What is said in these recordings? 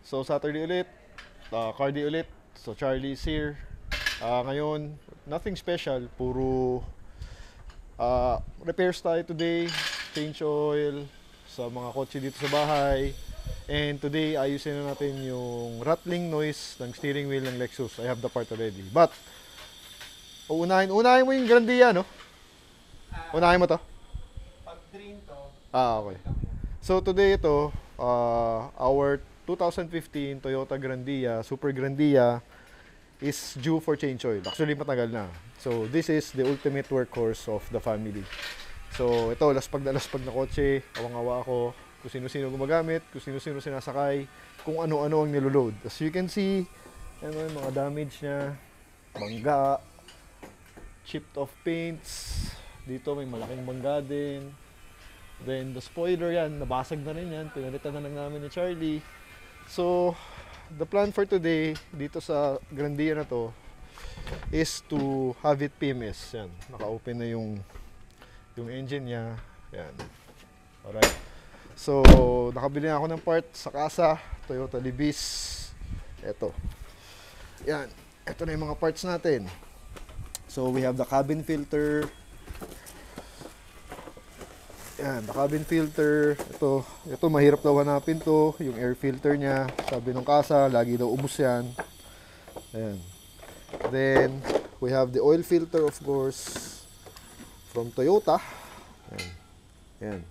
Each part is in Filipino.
So Saturday ulit, Cardi ulit. So Charlie is here. Ngayon, nothing special, puro repairs tayo today, change oil sa mga kotse dito sa bahay. And today, ayusin na natin yung rattling noise ng steering wheel ng Lexus. I have the part already. But, unahin mo yung Grandia, no? Unahin mo to? Pag green to, Okay. So today ito, our 2015 Toyota Grandia, Super Grandia is due for change oil. Actually, matagal na. So this is the ultimate workhorse of the family. So ito, laspag na kotse, awang-awa ako, kung sino-sino gumagamit, kung sino-sino sinasakay, kung ano-ano ang niloload. As you can see, ano yung mga damage niya, bangga, chipped off paints, dito may malaking bangga din. Then the spoiler yan, nabasag na rin yan, pinalitan na lang namin ni Charlie. So, the plan for today, dito sa Grandia na to, is to have it PMS. Yan, naka-open na yung engine niya. Yan. Alright. So, nakabili na ako ng part sa Kasa, Toyota Libis. Ito. Yan. Ito na yung mga parts natin. So, we have the cabin filter. Yan, the cabin filter. Ito mahirap daw hanapin to. Yung air filter niya. Sabi ng Kasa, lagi daw ubos yan. Ayan. Then, we have the oil filter, of course, from Toyota. Ayan. Ayan.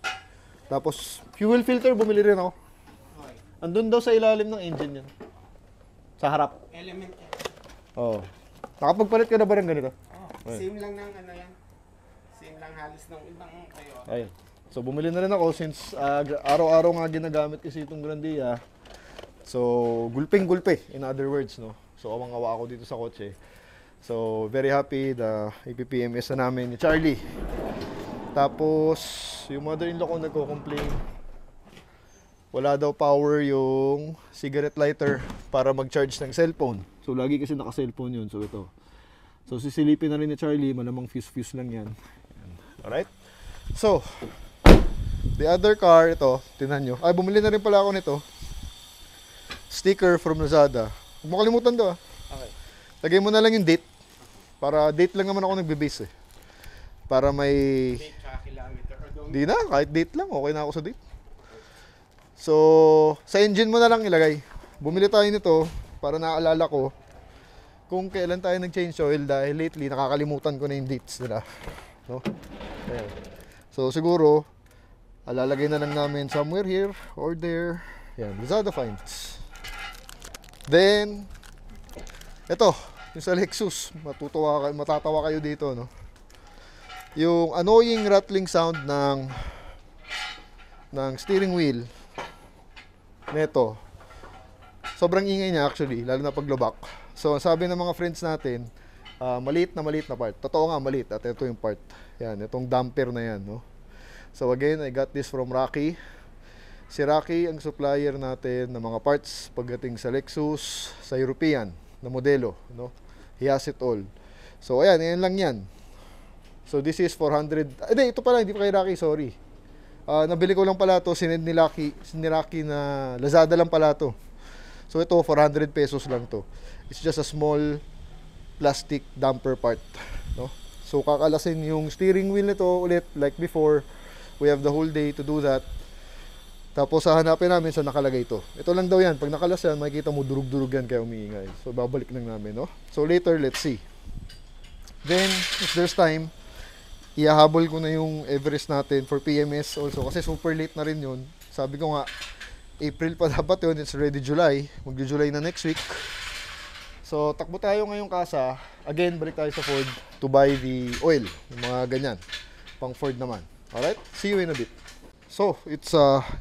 Tapos, fuel filter, bumili rin ako. okay. Andun daw sa ilalim ng engine yan. Sa harap. Element yan. Oo. Nakapagpalit ka na ba rin ganito? Oh, same lang ng ano yan. Same lang halos ng ibang kayo. Ayun. So, bumili na rin ako since araw-araw nga ginagamit kasi itong Grandia. So, gulping-gulpe, in other words, no? So, awang-awa ako dito sa kotse. So, very happy na ipipms na namin ni Charlie. Tapos, yung mother-in-law ko nagko-complain. Wala daw power yung cigarette lighter para mag-charge ng cellphone. So, lagi kasi naka-cellphone yun. So, ito. So, sisilipin na rin ni Charlie. Malamang fuse-fuse lang yan. Alright? So, the other car, ito, tinan nyo. Ay, bumili na rin pala ako nito. Sticker from Lazada. Huwag mo kalimutan to, ah. Okay. Lagay mo na lang yung date. Para date lang naman ako nagbe-base, eh. Para may... Date tsaka kilometer. Di na, kahit date lang. Okay na ako sa date. So, sa engine mo na lang ilagay. Bumili tayo nito para naalala ko kung kailan tayo nag-change oil dahil lately nakakalimutan ko na yung dates nila. No? Ayan. So, siguro, alalagay na lang namin somewhere here or there. Yan, Lazada finds. Then, ito, yung sa Lexus, matatawa kayo dito, no? Yung annoying rattling sound ng steering wheel neto. Sobrang ingay niya actually, lalo na pag lubak. So, sabi ng mga friends natin, maliit na part. Totoo nga, maliit. At ito yung part. Yan, itong damper na yan, no? So, again, I got this from Rocky. Si Rocky ang supplier natin ng mga parts pagdating sa Lexus, sa European na modelo, no? He has it all. So, ayan, yan lang yan. So, this is 400. Hindi, ito pala, hindi pa kay Rocky, sorry. Nabili ko lang pala ito, sinend ni Rocky na Lazada lang pala ito. So, ito, 400 pesos lang to. It's just a small plastic damper part, no? So, kakalasin yung steering wheel nito ulit, like before. We have the whole day to do that. Tapos, hahanapin namin sa nakalagay ito. Ito lang daw yan. Pag nakalas yan, makikita mo durug-durug yan kaya umiingay. So, babalik lang namin, no? So, later, let's see. Then, if there's time, ihahabol ko na yung Everest natin for PMS also. Kasi super late na rin yun. Sabi ko nga, April pa dapat yun. It's already July. Magjo-July na next week. So, takbo tayo ngayong Kasa. Again, balik tayo sa Ford to buy the oil. Yung mga ganyan. Pang Ford naman. Alright? See you in a bit. So, it's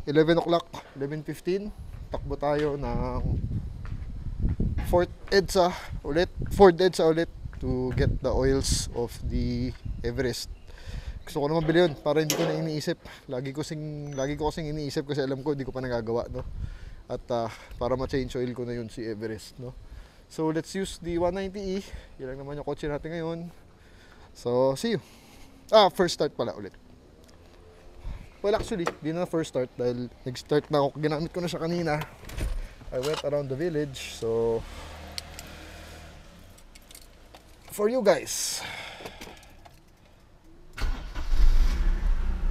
11 o'clock, 11:15. Takbo tayo ng Ford EDSA ulit to get the oils of the Everest. Gusto ko naman bili yun para hindi ko na iniisip. Lagi ko kasing iniisip kasi alam ko hindi ko pa nagagawa, no? At para ma-change oil ko na yun si Everest, no? So, let's use the 190E. Yan lang naman yung kotse natin ngayon. So, see you. First start pala ulit. Well, actually, di na first start dahil nag-start na ako. Ginamit ko na siya kanina. I went around the village, so for you guys.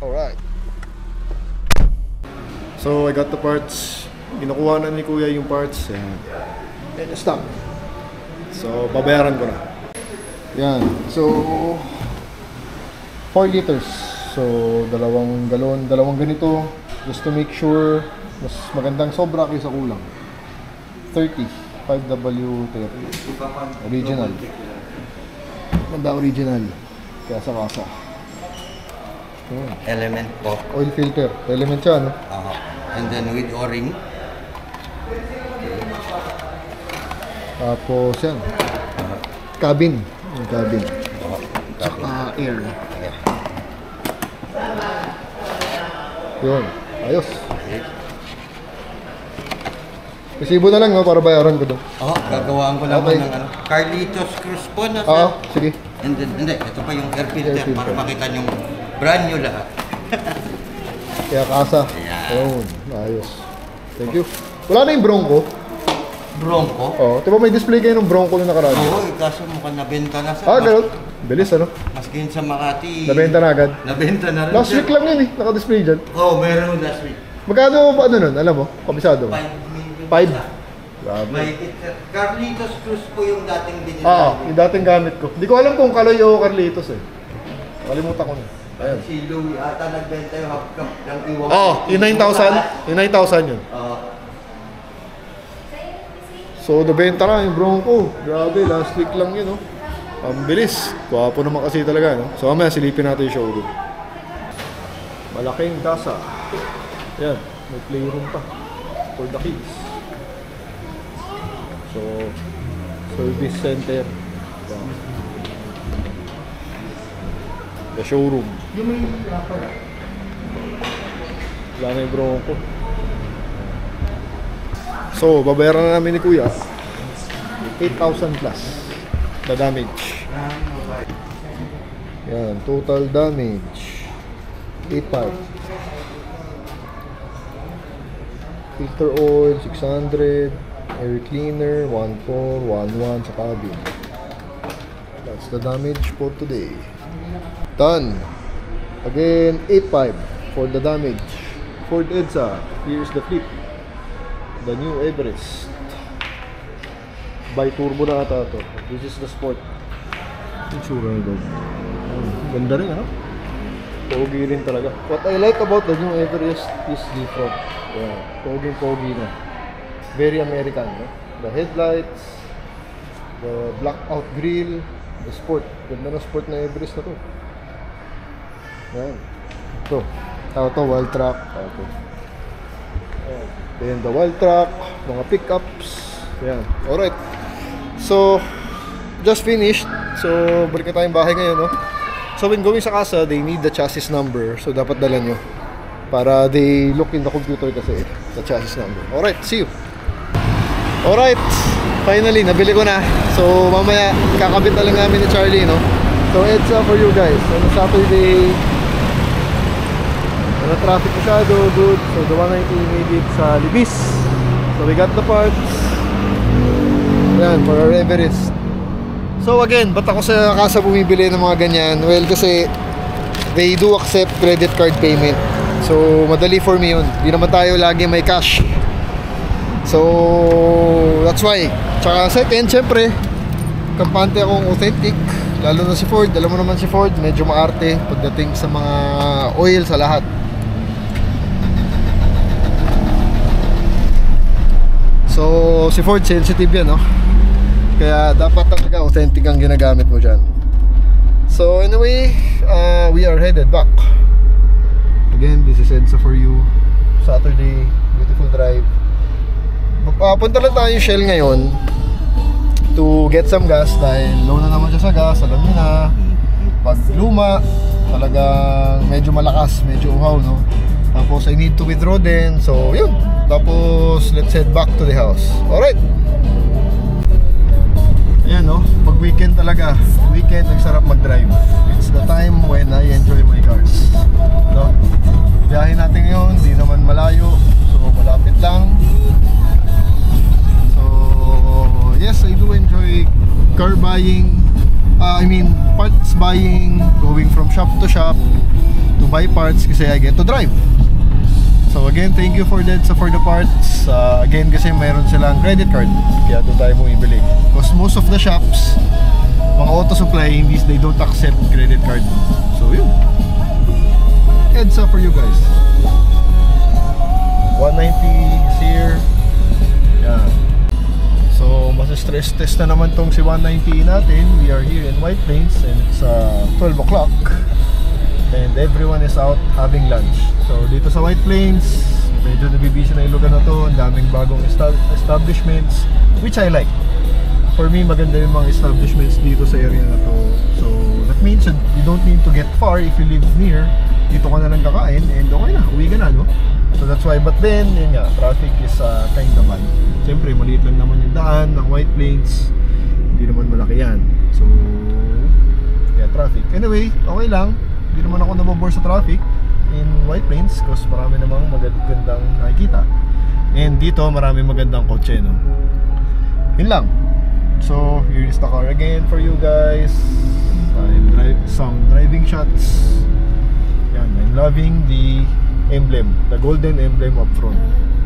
Alright. So I got the parts. Kinukuha na ni Kuya yung parts. Yan. And stop. So babayaran ko na. Yan. So 4 liters. So dalawang galon, dalawang ganito. Just to make sure mas magandang sobra kaysa kulang. 30. 5W30. Original. Maganda original. Kaya sa kasa. Element po. Oil filter. Element siya, no? And then with O-ring. Tapos yan. Cabin. Yung cabin. Saka air. Yun. Ayos. Resibo na lang, no? Para bayaran ko doon. Gagawaan ko naman Okay. ng ano. Carlitos Cruz po na Sige. And then, hindi, ito pa yung air filter, Air filter. para makita nyo brand new lahat. Kaya kasa. Yeah. Yun. Ayos. Thank you. Wala na yung Bronco. Bronco. Diba may display kayo ng Bronco na nakaraan? Oo, kaso mukhang nabenta na sa... Ganun. Bilis, ano? Maski yun sa Makati. Nabenta na agad. Nabenta na rin. Last week lang yun, naka-display dyan. Meron last week. Magkano pa ano nun? Alam mo? Kabisado mo? 5 million. 5? Grabe. May Carlitos Cruz po yung dating binili. Yung dating gamit ko. Hindi ko alam kung Kaloy o Carlitos eh. Kalimutan ko na. Ayan. Si Louie ata nagbenta yung half cup ng iwang. Yung 9,000? Yung 9,000 yun. So, nabenta na yung Bronco. Grabe, last week lang yun, no? Ang bilis. Gwapo naman kasi talaga, no? So, mamaya silipin natin yung showroom. Malaking kasa. Yan, may playroom pa for the kids. So, service center. The showroom. Yung may rapper. Wala na yung Bronco. So, babayaran na namin ni Kuya 8,000 plus the damage. Yan, total damage 8,500. Filter oil 600, air cleaner 1,411 sa cabin. That's the damage for today. Done. Again 8,500 for the damage. Ford Edsa, here's the flip. The new Everest. Bi-turbo na ata ito. This is the sport. Insura na doon. Ganda rin, ano? Pogi rin talaga. What I like about the new Everest is the front. Yeah, pogi na. Very American, no? The headlights, the blackout grille, the sport. Ganda na sport na Everest na to. Yan. Ito, wild track. Ito. Then the wild track, mga pickups. Yan. Alright. So, just finished. So, balik na tayong bahay ngayon, no? So, when going sa casa, they need the chassis number. So, dapat dala nyo. Para they look in the computer kasi the chassis number. Alright, see you. Alright. Finally, nabili ko na. So, mamaya, kakabit na lang namin ni Charlie, no? So, it's for you guys. On Saturday, wala traffic masyado, good. So the 190 made it sa Libis. So we got the parts. Yan, for our Everest. So again, ba't ako sa kasa bumibili ng mga ganyan? Well, kasi they do accept credit card payment. So madali for me yun. Di naman tayo lagi may cash. So that's why. Tsaka second, syempre, kampante akong authentic. Lalo na si Ford. Alam mo naman si Ford, medyo maarte pagdating sa mga oil sa lahat. So, si Ford sensitive yan, no? Kaya dapat talaga authentic ang ginagamit mo dyan. So, anyway, we are headed back. Again, this is EDSA for you. Saturday, beautiful drive. Punta lang tayo Shell ngayon to get some gas dahil low na naman siya sa gas. Alam niyo na, pag luma, talagang medyo malakas, medyo uhaw, no? Tapos I need to withdraw din. So yun. Tapos let's head back to the house. Alright. Ayan, no? Pag weekend talaga, weekend nagsarap mag-drive. It's the time when I enjoy my cars, no? Biyahe natin ngayon, di naman malayo. So malapit lang. parts buying, going from shop to shop to buy parts kasi I get to drive. So again, thank you for Densa for the parts. Again, kasi mayroon silang credit card, kaya doon tayo bumibili. Because most of the shops, mga auto supply, they don't accept credit card. So yun, EDSA for you guys. 190 is here. Yeah. So stress test na naman tong si 190 natin. We are here in White Plains and it's 12 o'clock and everyone is out having lunch. So dito sa White Plains, medyo nabibisi na yung lugar na to. Ang daming bagong establishments, which I like. For me, maganda yung mga establishments dito sa area na to. So that means you don't need to get far if you live near. Dito ka na lang kakain and okay na, uwi ka na, no? So that's why, but then, yun nga, traffic is kind of bad. Siyempre, maliit lang naman yung daan ng White Plains. Hindi naman malaki yan. So, yeah, traffic. Anyway, okay lang. Hindi naman ako nababore sa traffic in White Plains because marami namang magandang nakikita. And dito, marami magandang kotse, no? Yun lang. So, here is the car again for you guys. Some driving shots. Yan, I'm loving the emblem, the golden emblem up front.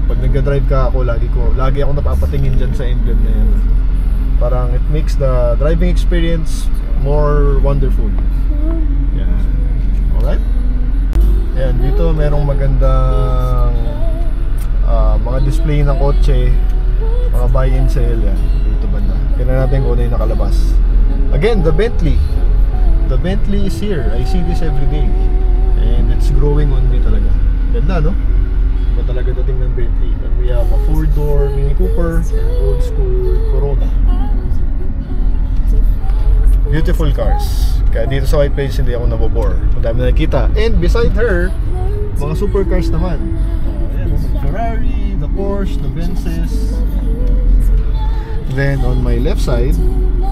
Pag nagda-drive ka ako, lagi ako napapatingin dyan sa emblem na yan. Parang it makes the driving experience more wonderful. Yeah. Alright? Ayan, dito merong magandang mga display ng kotse, mga buy and sell. Yan, dito banda. Tignan natin kung ano yung nakalabas. Again, the Bentley. The Bentley is here. I see this every day. And it's growing on me talaga. Ganda, no? Iba talaga dating ng Bentley. And we have a 4-door Mini Cooper and old school Corona. Beautiful cars. Kaya dito sa White Plains hindi ako nabobore. Madami na nakikita. And beside her, mga supercars naman. Ayan, Ferrari, the Porsche, the Benzes. Then on my left side,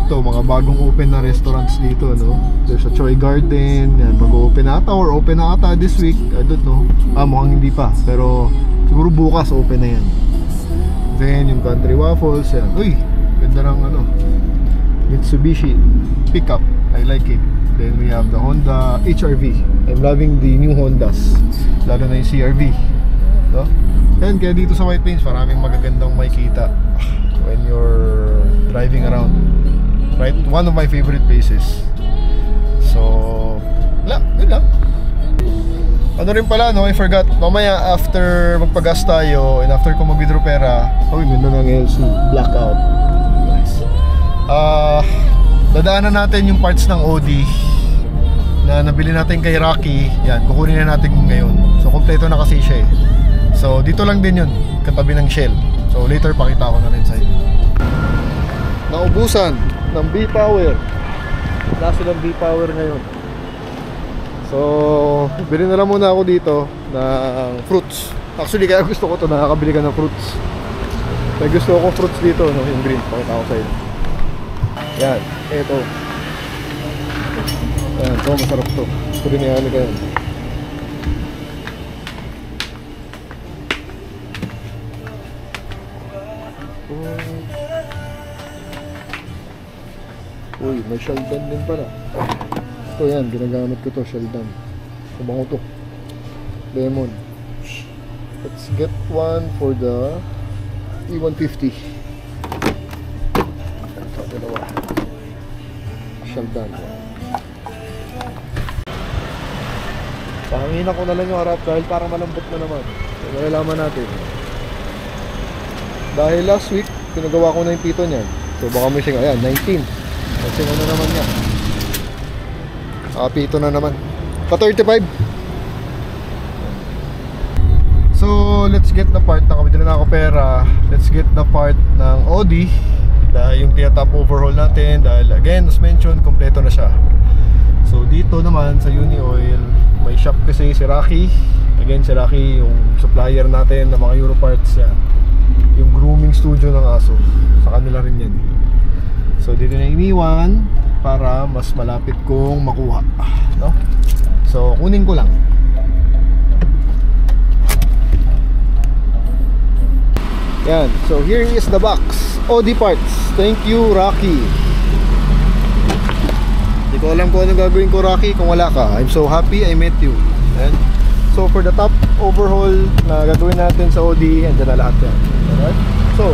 ito, mga bagong open na restaurants dito, no? There's a Choi Garden, yan, mag-open ata or open na ata this week, I don't know. Mukhang hindi pa, pero siguro bukas open na yan. Then yung Country Waffles, yan. Uy, ganda ng Mitsubishi pickup, I like it. Then we have the Honda HR-V. I'm loving the new Hondas, lalo na yung CR-V, no? And kaya dito sa White Plains, maraming magagandang makikita when you're driving around. Right? One of my favorite places. So, yun lang. Ano rin pala, no? I forgot. Mamaya, after magpagas tayo and after ko mag-withdraw pera, ganda ng LC. Blackout. Nice. Dadaanan natin yung parts ng Audi na nabili natin kay Rocky. Yan, kukunin na natin ngayon. So, kompleto na kasi siya eh. So, dito lang din yun. Katabi ng Shell. So, later pakita ko na rin sa inyo. Naubusan ng B-Power. Wala silang B-Power ngayon. So, bili na lang muna ako dito ng fruits. Actually, kaya gusto ko to, nakakabili ka ng fruits. Kaya gusto ko fruits dito, no? Yung green, pakita ko sa inyo. Yan, eto. Yan, ito, masarap to. Ito rin yan, yan. Uy, may Sheldon din pala. Ito yan, ginagamit ko to, Sheldon. Kumango to. Lemon. Let's get one for the E150. Ito, dalawa. Sheldon. Pangina ko na lang yung harap dahil parang malambot na naman. So, malalaman natin. Dahil last week, pinagawa ko na yung pito niyan. So baka may singa, ayan, 19. Kasi ano naman niya. Pito na naman. Pa-35. So, let's get the part. Nakabili na ako pera. Let's get the part ng Audi. Dahil yung tiyatap overhaul natin. Dahil again, as mentioned, kompleto na siya. So, dito naman sa Uni Oil, may shop kasi si Rocky. Again, si Rocky, yung supplier natin ng mga Euro parts. Yan. Yung grooming studio ng aso. Sa kanila rin yan. So dito na iniwan para mas malapit kong makuha, no? So kunin ko lang. Yan. So here is the box. Audi parts. Thank you, Rocky. ko alam kung ano gagawin ko, Rocky, kung wala ka. I'm so happy I met you. Ayan. So for the top overhaul na gagawin natin sa OD, andyan na lahat yan. Alright? So,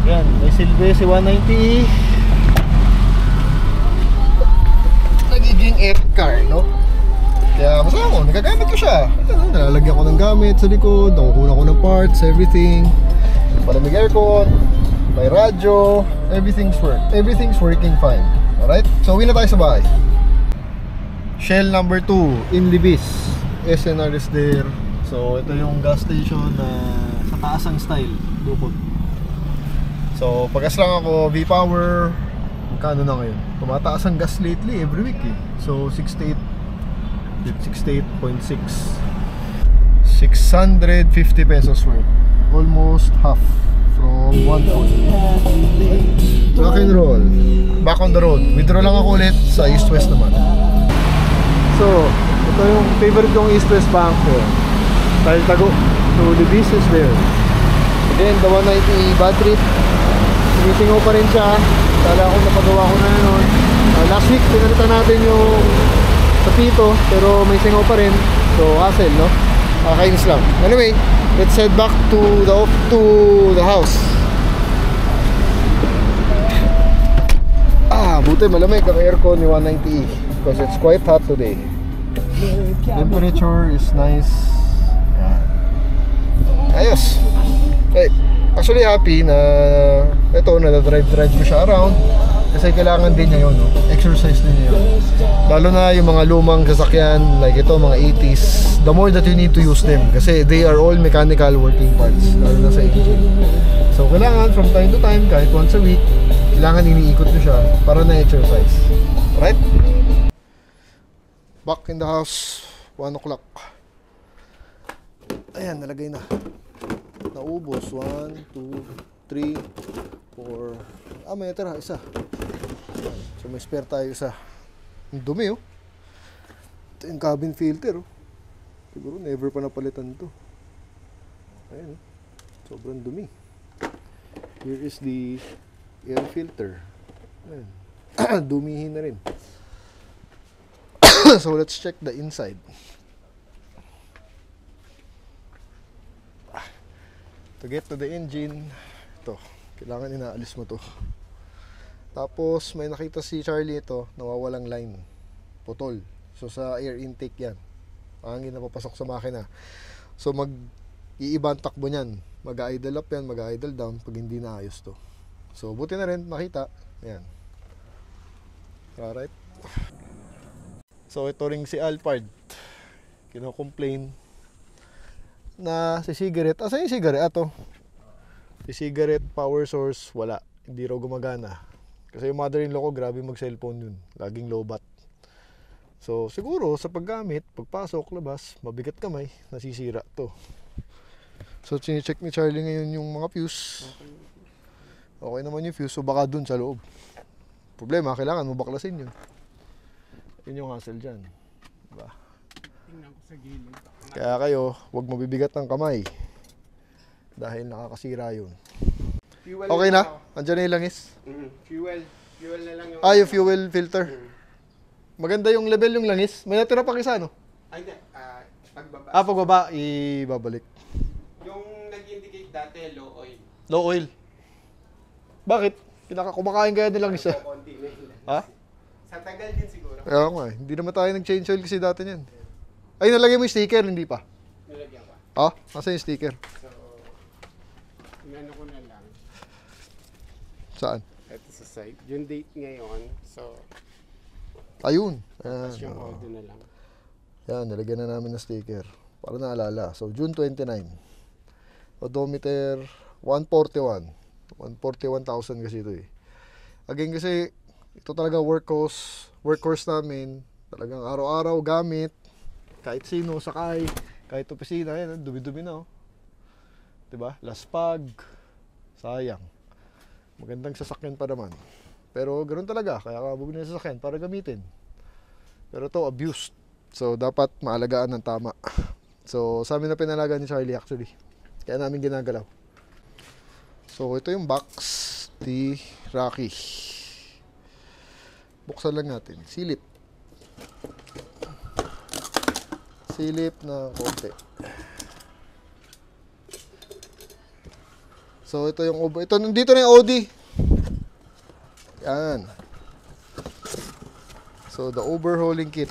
yan, may silbi si 190E. Nagiging epic car, no? Kaya masaya ko, nagagamit ko siya. Ano, nalalagyan ko ng gamit sa likod, nakukuha ko ng parts, everything. Malamig aircon, may radyo, everything's working fine. Alright? So, uwi na tayo sa bahay. Shell number 2 in Libis. SNR is there. So, ito yung gas station na sa taas ang style, bukod. So, pag-gas lang ako, V-Power, magkano na ngayon? Tumataas ang gas lately, every week eh. So, 68.6 650 pesos worth. Almost half from 140. Rock and roll. Back on the road. Withdraw lang ako ulit sa east-west naman. So, ito yung favorite kong east-west bank here. Dahil tago. So, the beast is there. Again, the 190 bad trip. Tumitingaw pa rin siya. Kala ko napagawa ko na yun. Last week, pinalitan natin yung tapito, pero may singaw pa rin. So, hassle, no? Kainis lang. Anyway, let's head back to the house. Buti malamig ang aircon ni 190E because it's quite hot today. Temperature is nice. Ayos. Okay. Actually happy na ito, nadadrive ko siya around kasi kailangan din niya yun, no? Exercise din niya yun. Lalo na yung mga lumang sasakyan like ito, mga 80s, the more that you need to use them kasi they are all mechanical working parts, lalo na sa engine. So kailangan from time to time, kahit once a week, kailangan iniikot nyo siya para na-exercise. Alright? Back in the house, 1 o'clock. Ayan, nalagay na. Naubos. 1, 2, 3, 4. May natira, isa. So may spare tayo isa. Ang dumi, oh. Ito yung cabin filter, oh. Siguro never pa napalitan to. Ayan, oh. Sobrang dumi. Here is the air filter. Ayan. Dumihin na rin. So let's check the inside. To get to the engine, ito, kailangan inaalis mo to. Tapos may nakita si Charlie ito, nawawalang line, putol. So sa air intake yan, hangin na papasok sa makina. So mag-iiba ang takbo niyan, mag-idle up yan, mag-idle down pag hindi naayos to. So buti na rin nakita. Ayan. Alright. So ito ring si Alphard, kino-complain na si cigarette. Asa yung cigarette? Ato. Si cigarette power source wala, hindi raw gumagana. Kasi yung mother-in-law ko grabe mag-cellphone yun, laging lowbat. So siguro sa paggamit, pagpasok, labas, mabigat kamay, nasisira to. So chine-check ni Charlie ngayon yung mga fuse. Okay naman yung fuse, so baka dun sa loob. Problema, kailangan mo baklasin yun. Yun yung hassle dyan, diba? Tingnan ko sa gilid. Kaya kayo, huwag mabibigat ng kamay dahil nakakasira yun. Fuel Okay na? Andiyan na yung langis? Fuel na lang yung... Yung fuel filter. Maganda yung level yung langis. May natira pa kisa, no? Ay, hindi. Pagbaba. Pagbaba, ibabalik. Yung nag-indicate dati, low oil. Low oil. Bakit? Kumakain kaya nilang isa. Konti na yun. Ha? Sa tagal din siguro. Kaya nga, hindi naman tayo nag-change oil kasi dati niyan. Ay, nalagay mo yung sticker, hindi pa? Nilagyan ko. Nasa yung sticker? So, inano ko na lang. Saan? Ito sa side. Yung date ngayon. So, Ayun. tapos yung order na lang. Yan, nilagyan na namin ng sticker. Para naalala. So, June 29. Odometer 141. 141,000 kasi ito eh. Again kasi, ito talaga workhorse namin. Talagang araw-araw gamit. Kahit sino, sakay. Kahit opisina. Yan, dumi-dumi na, oh. Diba? Laspag. Sayang. Magandang sasakyan pa naman. Pero ganoon talaga. Kaya ka bumili ng sasakyan para gamitin. Pero to abused. So, dapat maalagaan ng tama. So, sa amin na pinalaga ni Charlie actually. Kaya namin ginagalaw. So, ito yung box ni Rocky. Buksan lang natin. Silip. Silip na konti. So, ito yung ito, nandito na yung OD. Yan. So, the overhauling kit.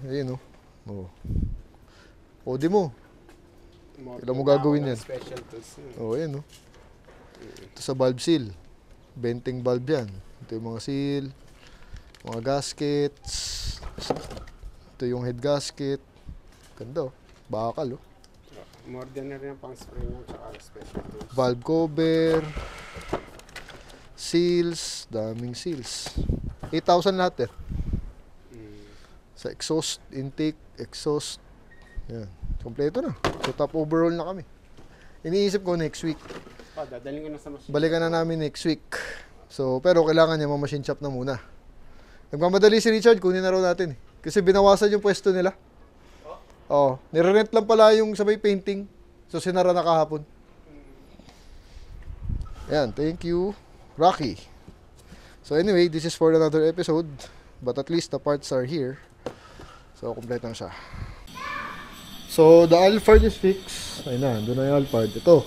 Ayan, oh. Oh. OD mo. Kailan mo gagawin yan? Special tools yun. Oh, ayan, oh. Ito sa valve seal. Venting valve yan. Ito yung mga seal. Mga gaskets. Ito yung head gasket. Ganda, oh. Bakal, oh. More than na rin ang pang spray nyo, tsaka special tools. Valve cover. Seals. Daming seals. 8,000 lahat, eh. Sa exhaust, intake, exhaust. Yan. Kompleto na. So, top overall na kami. Iniisip ko next week. Dadaling ko na sa machine. Balikan na namin next week. So, pero kailangan niya ma-machine shop na muna. Nagmamadali si Richard, kunin na raw natin. Kasi binawasan yung pwesto nila. Oo. Nire-rent lang pala yung sabay painting. So, sinara na kahapon. Yan. Thank you, Rocky. So, anyway, this is for another episode. But at least the parts are here. So, kompleto na siya. So, the Alphard is fixed. Ayun na, doon na yung Alphard. Ito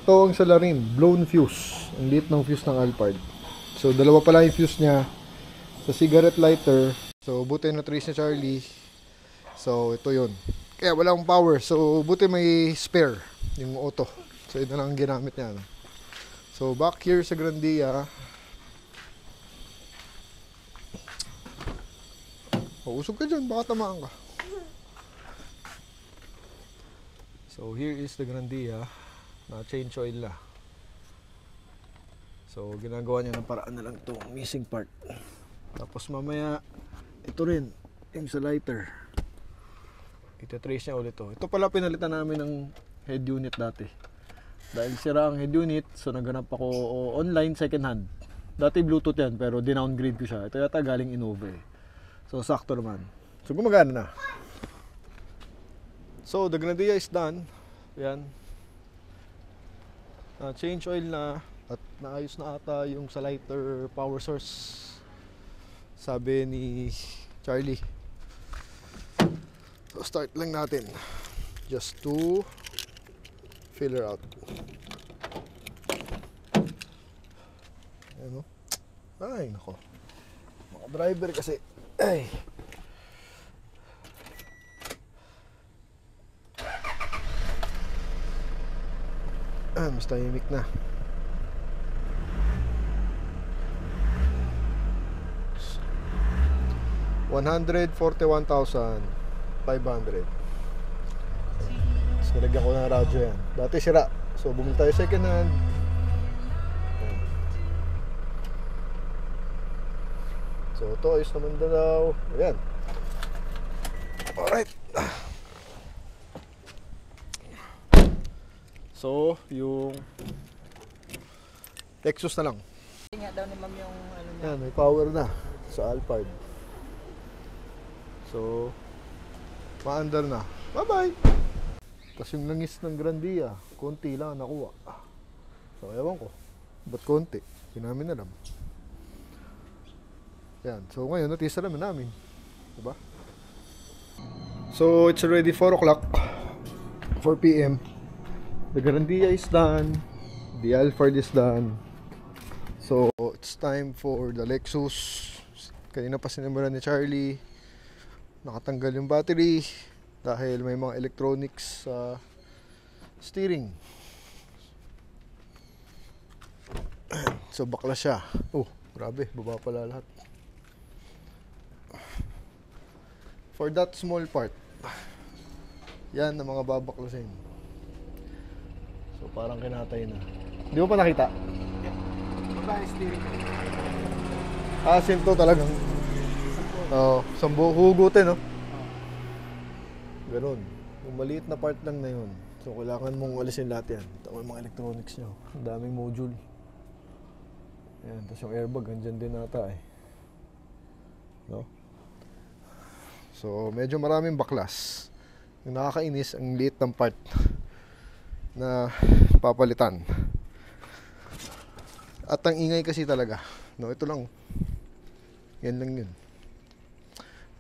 ang salarin, blown fuse. Ang liit ng fuse ng Alphard. So, dalawa pala yung fuse niya sa cigarette lighter. So, buti na trace ni Charlie. So, ito yun. Kaya wala akong power. So, buti may spare, yung auto. So, ito lang ang ginamit niya. No? So, back here sa Grandia. Usog ka dyan, baka tamaan ka. So here is the Grandia na change oil na. So ginagawa niya ng paraan na lang itong missing part. Tapos mamaya ito rin, yung sa lighter. Ita-trace niya ulit ito. Ito pala pinalitan namin ng head unit dati. Dahil sira ang head unit, so naghanap ako online second hand. Dati Bluetooth yan, pero dinowngrade ko siya. Ito yata galing Innova eh. So, sakto naman. So, gumagana na. So, the Grandia is done. Yan. Change oil na. At naayos na ata yung sa lighter power source. Sabi ni Charlie. So, start lang natin. Just to fill her out. Ayan o. Ay, nako. Mga driver kasi. Ay. Mas tahimik na. $141,500. Tapos nilagyan ko ng radyo yan. Dati sira. So bumili tayo second hand. So ito ayos naman daw. Ayan. Alright. So yung exhaust na lang. Nga daw ni ma'am yung ano niya. Yan, may power na sa Alphard. So maandar na. Bye-bye! Tapos yung langis ng Grandia, konti lang nakuha. So ewan ko, ba't konti? Hindi namin alam. Yan, so ngayon natisa naman namin. Diba? So it's already 4 o'clock, 4 p.m. The Grandia is done. The Alphard is done. So it's time for the Lexus. Kanina pa sinimulan ni Charlie. Nakatanggal yung battery dahil may mga electronics sa steering. So bakla siya. Oh, grabe, baba pala lahat. For that small part, yan ang mga babaklasin. So parang kinatay na. Di mo pa nakita? Baba yung steering. Asim to talagang. Oo, sambu hugutin, no? Ganun. Yung maliit na part lang na yun. So kailangan mong alisin lahat yan. Ito yung mga electronics nyo. Ang daming module. Ayan, tapos yung airbag, andyan din nata eh. No? So medyo maraming baklas. Yung nakakainis, ang liit ng part na papalitan. At ang ingay kasi talaga No, ito lang. Yan lang yun.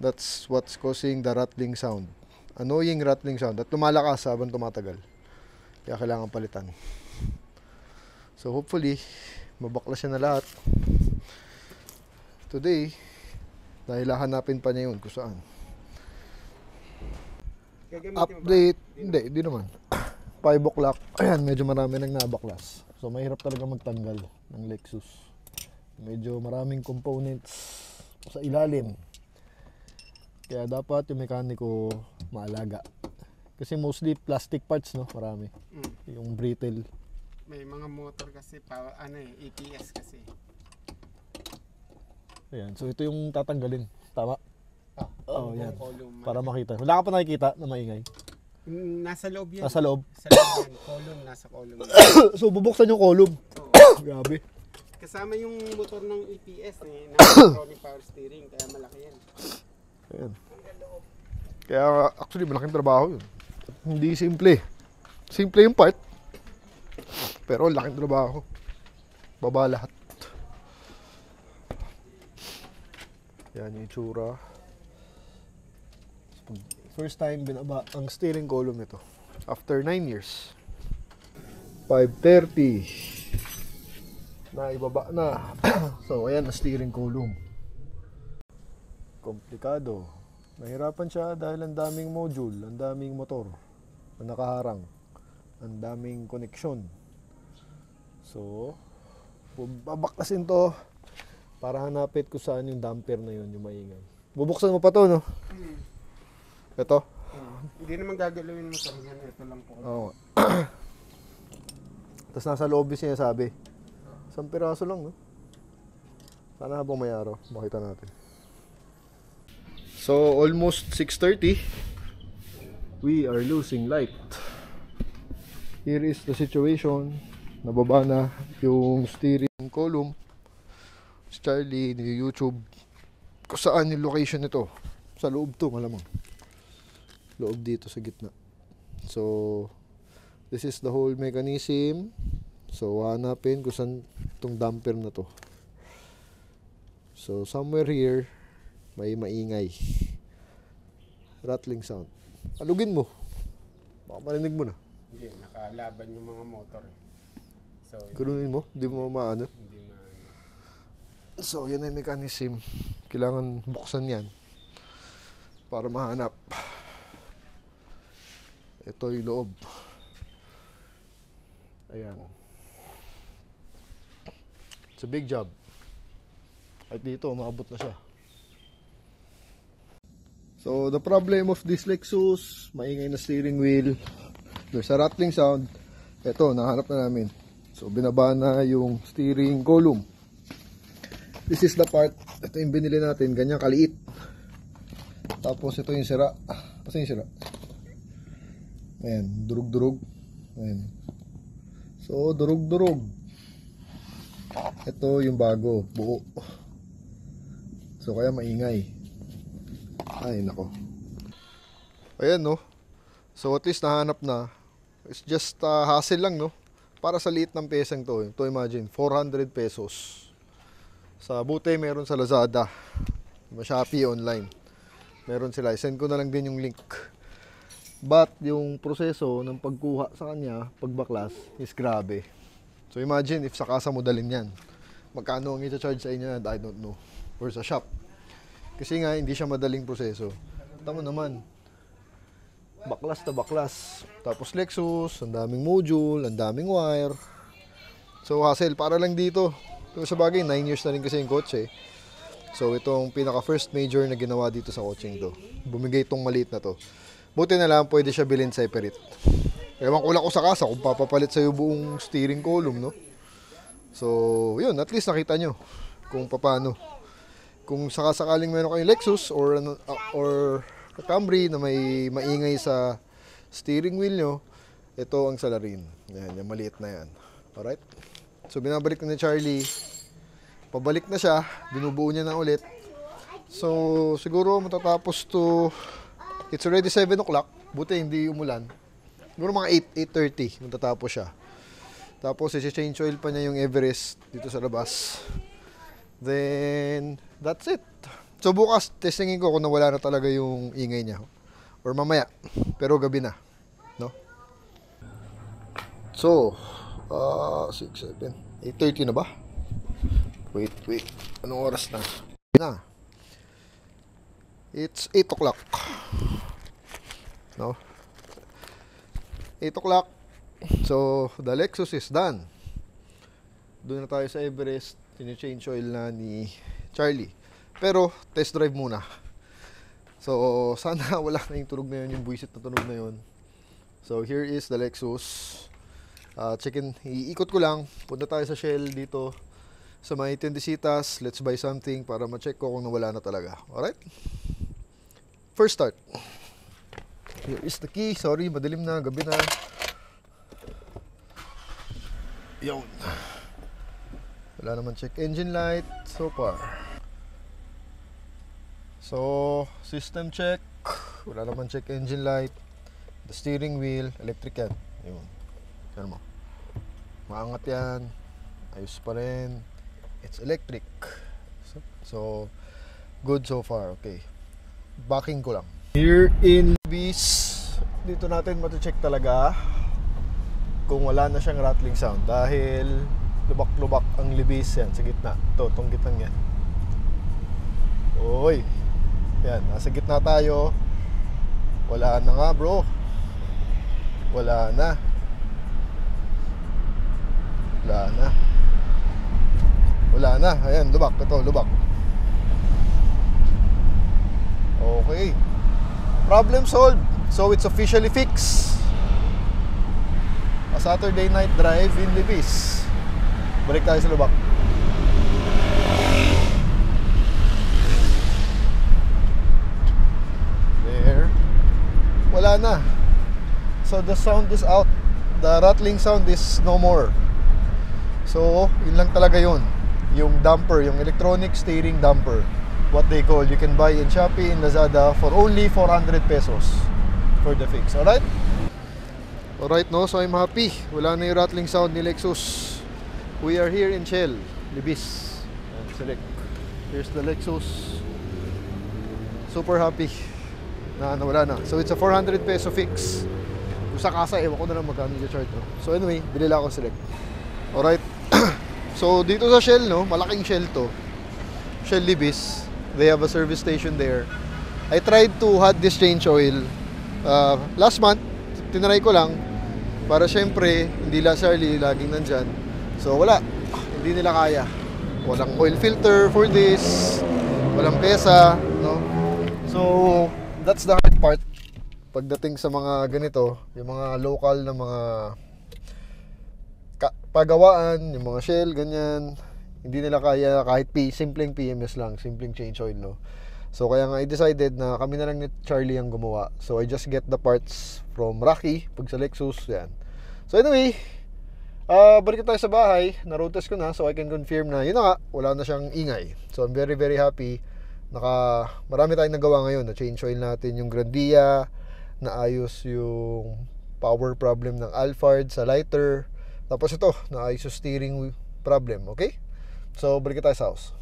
That's what's causing the rattling sound. Annoying rattling sound. At lumalakas habang tumatagal. Kaya kailangan palitan. So hopefully, mabaklas siya na lahat. Today, dahil hahanapin pa niya yun kung saan. Gagamitin mo ba? Update. Hindi naman. 5 o'clock. Ayan, medyo marami nang nabaklas. So mahirap talaga magtanggal ng Lexus. Medyo maraming components sa ilalim. Kaya dapat yung mekaniko maalaga. Kasi mostly plastic parts, no? Marami. Yung brittle. May mga motor kasi, EPS kasi. Ayan, so ito yung tatanggalin. Tama? Oo, yan. Column. Para makita. Wala ka pa nakikita na maingay. Nasa loob yan. Nasa loob. Sa loob yan. Column, nasa column. So bubuksan yung column. Oo. Grabe. Kasama yung motor ng EPS na electronic power steering, kaya malaki yan. Ayan. Kaya actually malaking trabaho yun. Hindi simple. Simple yung part. Pero laking trabaho. Baba lahat. Yan yung itsura. First time binaba ang steering column nito. After 9 years. 5:30. Naibaba na. So ayan ang steering column. Komplikado. Nahirapan siya dahil ang daming module, ang daming motor na nakaharang, ang daming koneksyon. So, babaklasin to para hanapin kung saan yung damper na yun, yung maingay. Bubuksan mo pa to, no? Ito? Hindi naman gagalawin mo sa mga ito lang po. Oo. Tapos nasa loob yung sinasabi. 1 piraso lang, no? Sana habang may araw, makita natin. So, almost 6:30. We are losing light. Here is the situation. Nababa na yung steering column. Si Charlie, ni-YouTube. Kung saan yung location nito. Sa loob to, malamang. Loob dito sa gitna. So, this is the whole mechanism. So, hanapin kung saan itong damper na to. So, somewhere here, may maingay. Rattling sound. Alugin mo. Baka marinig mo na. Hindi, nakalaban yung mga motor. So, Ganunin mo. Hindi mo maano. hindi na... So, yan ay mechanism. Kailangan buksan yan. Para mahanap. Ito yung loob. Ayan. It's a big job. At dito, maabot na siya. So, the problem of this Lexus, maingay na steering wheel. There's a rattling sound. Ito, nahanap na namin. So, binaba na yung steering column. This is the part. Ito yung binili natin. Ganyan kaliit. Tapos, ito yung sira. Kasi yung sira. Ayan, durug-durug. Ayan. So, durug-durug. Ito yung bago. Buo. So, kaya maingay. Ay, nako. Ayan, no. So, at least nahanap na. It's just hassle lang, no. Para sa liit ng pesang to. To imagine, 400 pesos. Sa buti, meron sa Lazada. Shopee online. Meron sila. Send ko na lang din yung link. But, yung proseso ng pagkuha sa kanya, pagbaklas, is grabe. So, imagine if sa kasa mo dalhin yan. Magkano ang i-charge sa inyo yan? I don't know. Or sa shop. Kasi nga, hindi siya madaling proseso. Tama naman. Baklas na baklas. Tapos Lexus, ang daming module, ang daming wire. So, hassle. Para lang dito. Ito sa bagay, 9 years na rin kasi yung kotse. So, itong pinaka first major na ginawa dito sa kotseng to. Bumigay itong maliit na to. Buti na lang, pwede siya bilhin separate. Ewan ko lang ko sa kasa kung papapalit sa'yo buong steering column, no? So, yun. At least nakita nyo kung paano. Kung sakasakaling meron kayong Lexus or Camry na may maingay sa steering wheel nyo, ito ang salarin. Yan, yung maliit na yan. Alright? So, binabalik na ni Charlie. Pabalik na siya. Binubuo niya na ulit. So, siguro matatapos to... It's already 7 o'clock. Buti hindi umulan. Siguro mga 8:30 matatapos siya. Tapos, isi-change oil pa niya yung Everest dito sa labas. Then, that's it. So bukas, testingin ko kung nawala na talaga yung ingay niya. Or mamaya. Pero gabi na. No? So, 6, 7, 8:30 na ba? Wait. Anong oras na? It's 8 o'clock. No? 8 o'clock. So, the Lexus is done. Doon na tayo sa Everest. Tine-change oil na ni Charlie. Pero, test drive muna. So, sana wala na yung tunog na yun, yung buwisit na tunog na yun. So, here is the Lexus. Iikot ko lang. Punta tayo sa Shell dito sa may Tendesitas. Let's buy something para ma-check ko kung nawala na talaga. Alright? First start. Here is the key. Sorry, madilim na. Gabi na. Yun. Wala naman check engine light so far. So, system check. Wala naman check engine light. The steering wheel, electric yan. Yun. Yan mo. Maangat yan. Ayos pa rin. It's electric. So, good so far. Okay. Backing ko lang. Here in Libis, dito natin mati-check talaga kung wala na siyang rattling sound. Dahil lubak-lubak ang Libis yan sa gitna. Ito, itong gitnang yan. Oy. Yan, nasa gitna tayo. Wala na nga bro. Wala na. Ayan, lubak. Ito, lubak. Okay. Problem solved. So it's officially fixed. A Saturday night drive in Libis. Balik tayo sa lubak. There. Wala na. So the sound is out. The rattling sound is no more. So, yun lang talaga yun. Yung damper, yung electronic steering damper. What they call, you can buy in Shopee, in Lazada for only 400 pesos for the fix. Alright? Alright, no? So I'm happy. Wala na yung rattling sound ni Lexus. We are here in Shell, Libis. And select. Here's the Lexus. Super happy na wala na. So it's a 400 peso fix. Kung sa kasa, ewan ko na lang magkano yung charge. No? So anyway, bilila ako select. Alright. So dito sa Shell, no? Malaking Shell to. Shell Libis. They have a service station there. I tried to hot this change oil last month. Tinry ko lang para syempre hindi Charlie laging nandyan. So wala, hindi nila kaya. Walang oil filter for this, walang pesa, no? So that's the hard part pagdating sa mga ganito, yung mga local na mga pagawaan, yung mga Shell, ganyan. Hindi nila kaya kahit simpleng PMS lang, simpleng change oil, no? So kaya nga I decided na kami na lang ni Charlie ang gumawa. So I just get the parts from Rocky pag sa Lexus, yan. So anyway, balik tayo sa bahay. Na-road test ko na, so I can confirm na yun na nga, wala na siyang ingay. So I'm very very happy. Marami tayong nagawa ngayon. Na-change oil natin yung Grandia, naayos yung power problem ng Alphard sa lighter. Tapos ito, naayos yung steering problem, okay? So balik tayo sa house.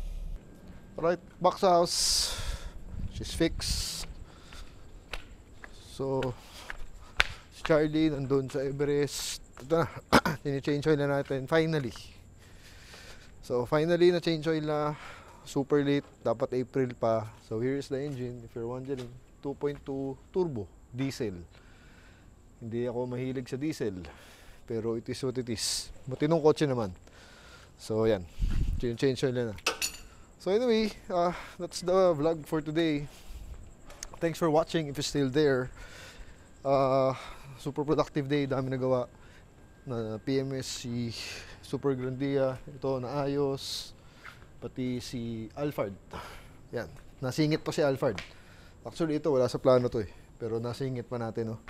Alright, back sa house. She's fixed. So si Charlie nandun sa Everest. Ito na, tini-change oil na natin finally. So finally na change oil na. Super late, dapat April pa. So here is the engine, if you're wondering. 2.2 turbo, diesel. Hindi ako mahilig sa diesel, pero it is what it is. Matinong kotse naman. So yan, change oil na. So anyway, that's the vlog for today. Thanks for watching if you're still there. Super productive day, dami nagawa. Na PMS si Super Grandia, ito naayos. Pati si Alphard. Yan, nasingit pa si Alphard. Actually ito wala sa plano to eh, pero nasingit pa natin, no.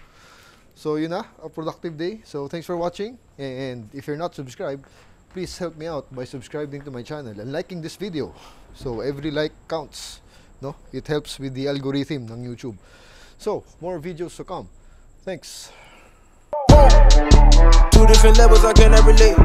So yun na, a productive day. So thanks for watching, and if you're not subscribed, please help me out by subscribing to my channel and liking this video. So every like counts, no? It helps with the algorithm ng YouTube. So more videos to come. Thanks. Two different levels, I cannot relate.